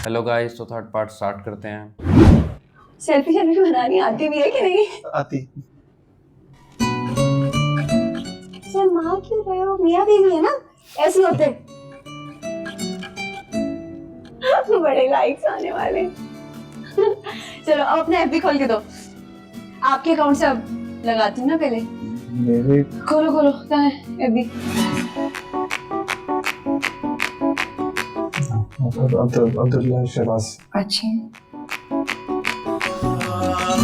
Hello guys, तो third part start करते हैं। सेल्फी सेल्फी बनानी आती भी है कि नहीं? आती। सर माँ क्यों रहे हो? मियाँ बीवी है ना, ऐसे होते। बड़े लाइक्स आने वाले। चलो अब अपना एफबी खोल के दो। आपके अकाउंट से अब लगाती हूँ ना पहले। मेरे खोलो खोलो, कहाँ है एफबी? अब्दुल्ला शहबाज। अच्छा,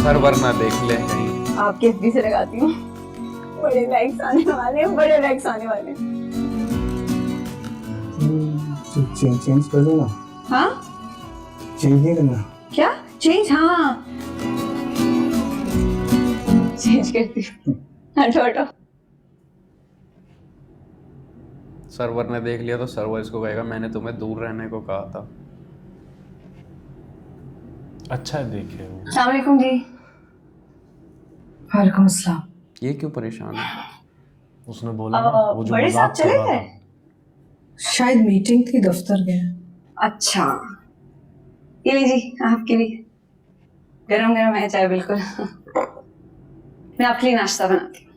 सर्वर ना देख ले कहीं। आपके एफबी से लगाती हूँ। बड़े लाइक्स आने वाले हैं, बड़े लाइक्स आने वाले हैं। चेंज कर दो ना। हाँ चेंज नहीं करना। क्या चेंज? हाँ चेंज करती हूँ। हटो हटो। सर्वर ने देख लिया तो सर्वर इसको कहेगा मैंने तुम्हें दूर रहने को कहा था। अच्छा है देखे वो। अस्सलाम वालेकुम जी। वालेकुम अस्सलाम। ये क्यों परेशान है? उसने बोला ना वो जो बड़े साहब मजाक कर चले रहा गए? था। शायद मीटिंग थी, दफ्तर गए। अच्छा, ये लीजिए आपके लिए गरम गरम है चाय। बिल्कुल मैं आपके लिए नाश्ता बनाती हूँ।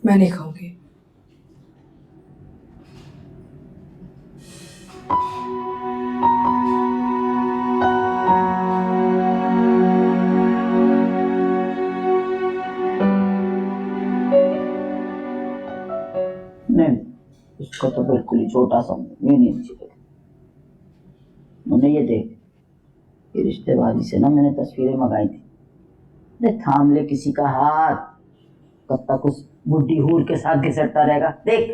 मैं नहीं खाऊंगी। नहीं, उसका तो बिल्कुल ही छोटा सा ये नहीं अच्छी लगी। मैंने ये देख, ये रिश्तेबाजी से ना मैंने तस्वीरें मंगाई थी। देख थाम ले किसी का हाथ, कब तक उस बुढ़ी हूर के साथ घिसटता रहेगा। देख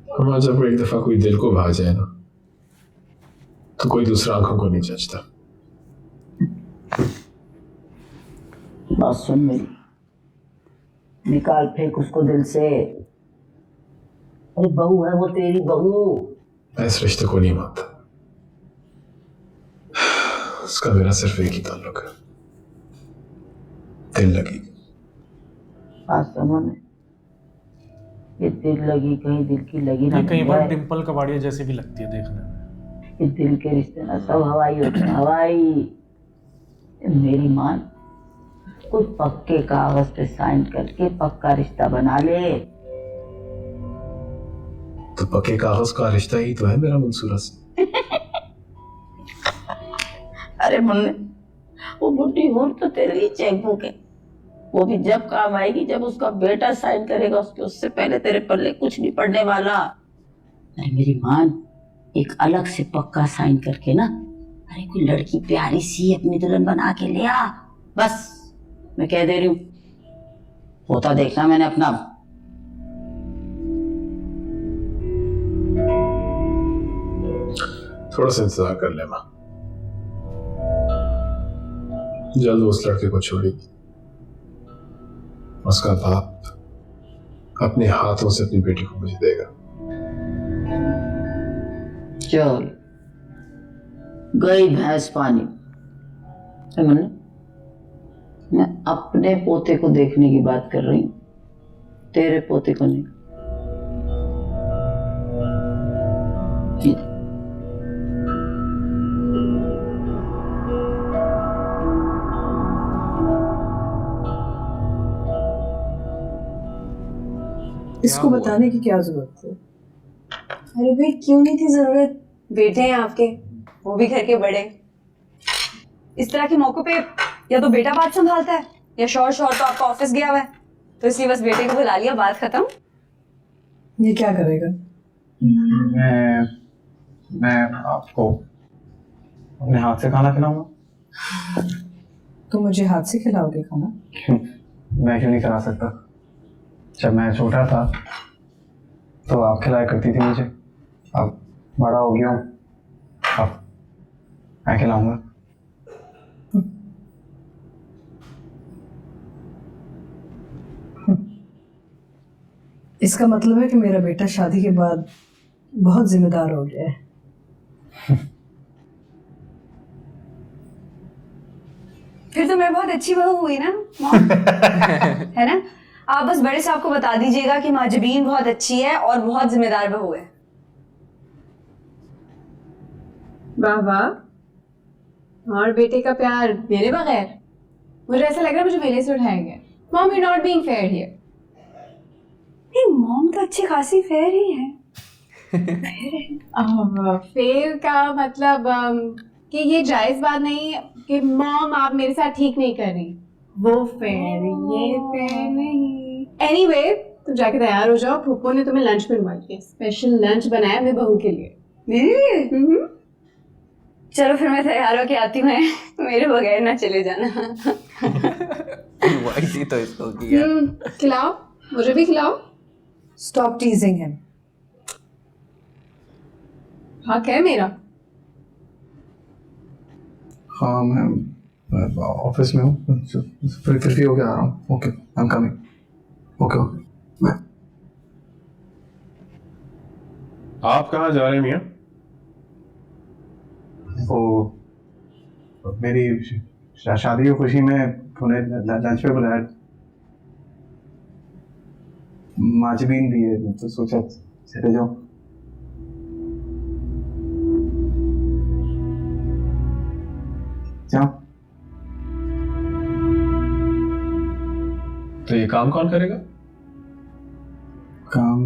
हमारा जब एक दफा कोई दिल को भा जाए ना तो कोई दूसरा आंखों को नहीं जचता। बात सुन मेरी, निकाल फेंक उसको दिल से। अरे बहू है वो तेरी बहू। मैं इस रिश्ते को नहीं मानता। उसका मेरा सिर्फ एक ही ताल्लुक है, दिल लगी। बात समझ में, ये दिल लगी कहीं दिल की लगी ना। ये कई बार डिम्पल कबाड़िया जैसी भी लगती है देखने में। ये दिल के रिश्ते ना सब हवाई होते हैं, हवाई। मेरी मान, कुछ पक्के कागज पे साइन करके पक्का रिश्ता बना ले। तो पक्के कागज का रिश्ता ही तो है मेरा मंसूरा से। अरे मुन्ने, वो बुढ़ी हूर तो तेरे लिए चेकबुक है। वो भी जब काम आएगी जब उसका बेटा साइन करेगा, उससे पहले तेरे पल्ले कुछ नहीं पड़ने वाला। अरे मेरी मान, एक अलग से पक्का साइन करके ना, अरे कोई लड़की प्यारी सी अपनी दुल्हन बना के ले आ। बस मैं कह दे रही हूँ, होता देखना मैंने अपना। थोड़ा सा इंतजार कर ले माँ, जल्द उस लड़के को छोड़ेगी। उसका बाप अपने हाथों से अपनी बेटी को मुझे देगा। चल गई भैंस पानी। मुन्ने, मैं अपने पोते को देखने की बात कर रही हूँ, तेरे पोते को नहीं। इसको बताने की क्या जरूरत थी? अरे भाई क्यों नहीं थी जरूरत? बेटे हैं आपके, वो भी घर के बड़े। इस तरह के मौकों पे या तो बेटा बात संभालता है या शौहर तो आपका ऑफिस गया हुआ है, तो इसलिए बस बेटे को बुला लिया, बात खत्म। ये क्या करेगा? मैं आपको अपने हाथ से खाना खिलाऊंगा। तो मुझे हाथ से खिलाओगे खाना? मैं क्यों नहीं खिला सकता? जब मैं छोटा था तो आप खिलाया करती थी मुझे। अब बड़ा हो गया हूँ, अब मैं खिलाऊंगा। इसका मतलब है कि मेरा बेटा शादी के बाद बहुत जिम्मेदार हो गया है। फिर तो मैं बहुत अच्छी बहू हुई ना मॉम? है ना? आप बस बड़े साहब को बता दीजिएगा कि माजबीन बहुत अच्छी है और बहुत जिम्मेदार बहू है। वाह वाह। और बेटे का प्यार मेरे बगैर? मुझे ऐसा लग रहा है मुझे मेले से उठाया गया। Mom, you not being fair here. नहीं, मॉम तो अच्छी खासी फेयर ही है। फेयर का मतलब कि ये जायज बात नहीं कि मॉम आप मेरे साथ ठीक नहीं कर रही, वो फेयर, ये फेयर नहीं। एनीवे, तुम जाके तैयार हो जाओ, फूफो ने तुम्हें लंच में इनवाइट किया, स्पेशल लंच बनाया मेरी बहू के लिए। चलो फिर मैं तैयार होके आती हूँ, मेरे बगैर ना चले जाना। वही तो इसको किया। खिलाओ, मुझे भी खिलाओ। Stop teasing him. हक है मेरा। हाँ मैं ऑफिस में हूँ, फिर फ्री होके आ रहा हूँ। Okay, I am coming. Okay bye. आप कहाँ जा रहे हैं मियाँ? वो मेरी शादी की खुशी में उन्हें लंच पे बुलाया, माजबीन भी है तो सोचा चले जाओ। जाओ। तो ये काम कौन करेगा? काम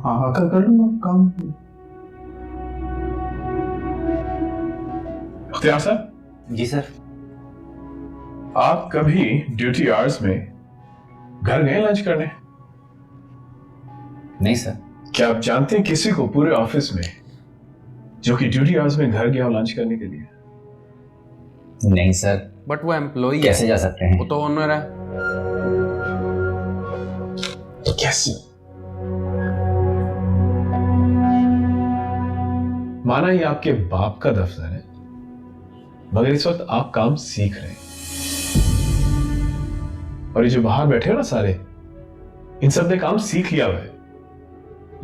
हाँ कर लूंगा काम। अख्तियार साहब, जी सर। आप कभी ड्यूटी आवर्स में घर गए लंच करने? नहीं सर। क्या आप जानते हैं किसी को पूरे ऑफिस में जो कि ड्यूटी आवर्स में घर गया हो लंच करने के लिए? नहीं सर। बट वो एम्प्लॉई कैसे जा सकते हैं? वो तो ओनर है। कैसे? माना ये आपके बाप का दफ्तर है, मगर इस वक्त आप काम सीख रहे हैं। और ये जो बाहर बैठे हो ना सारे, इन सब ने काम सीख लिया है,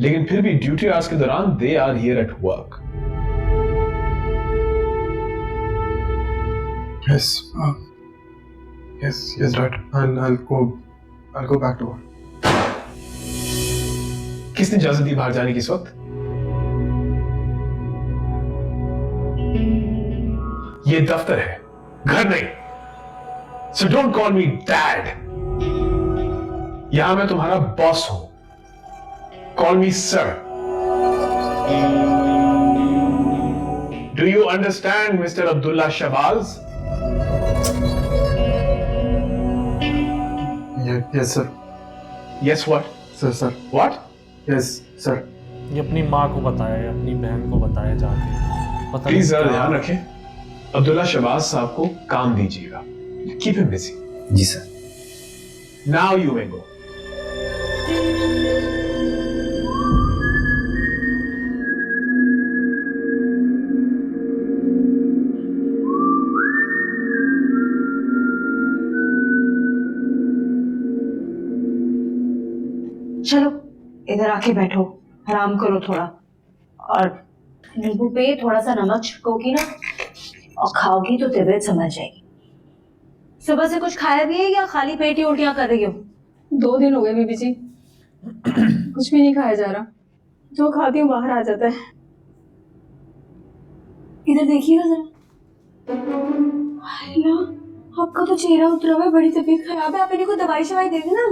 लेकिन फिर भी ड्यूटी आवर्स के दौरान they are here at work. Yes, right. I'll go back to work. किसने इजाजत दी बाहर जाने की इस वक्त? ये दफ्तर है, घर नहीं। So don't call me dad. यहां मैं तुम्हारा बॉस हूं। Call me sir. Do you understand, Mr. Abdullah Shahbaz? Yes, sir. Yes, what? Sir. What? Yes, sir. ये अपनी माँ को बताया, अपनी बहन को बताया जाके। पता प्लीज नहीं जरा क्या- ध्यान रखें। अब्दुल्ला शहबाज साहब को काम दीजिएगा। Keep him busy. जी sir. Now you may go. चलो इधर आके बैठो, आराम करो थोड़ा, और नींबू पे थोड़ा सा नमक छिड़कोगी ना और खाओगी तो तबीयत समझ जाएगी। सुबह से कुछ खाया भी है या खाली पेट ही उल्टियां कर रही हो? 2 दिन हो गए बीबी जी, कुछ भी नहीं खाया जा रहा। जो खाती हूँ बाहर आ जाता है। इधर देखिएगा जरा। हेलो, आपका तो चेहरा उतरा हुआ है, बड़ी तबीयत खराब है, आप इन्हें को दवाई शवाई दे देना।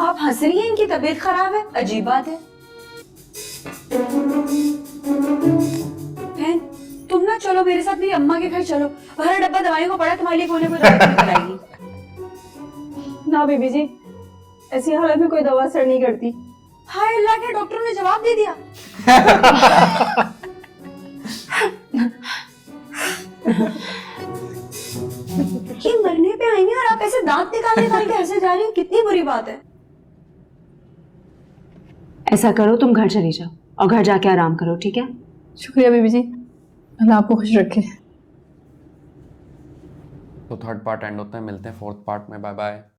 आप हंस रही हैं, इनकी तबीयत खराब है, अजीब बात है। बहन, तुम ना चलो मेरे साथ, मेरी अम्मा के घर चलो, बाहर डब्बा दवाइयों को पड़ा, तुम्हारे लिए कोई ना कोई दवाई लेकर आएगी। ना बीबी जी, ऐसी हालत में कोई दवा असर नहीं करती। हाय अल्लाह के, डॉक्टर ने जवाब दे दिया। ये मरने पे आई हैं और आप ऐसे दांत निकाल के हंसे जा रही हो, कितनी बुरी बात है। ऐसा करो, तुम घर चली जाओ और घर जाके आराम करो, ठीक है? शुक्रिया बीबी जी, अल्लाह आपको खुश रखे। तो 3rd पार्ट एंड होता है, मिलते हैं 4th पार्ट में। Bye bye.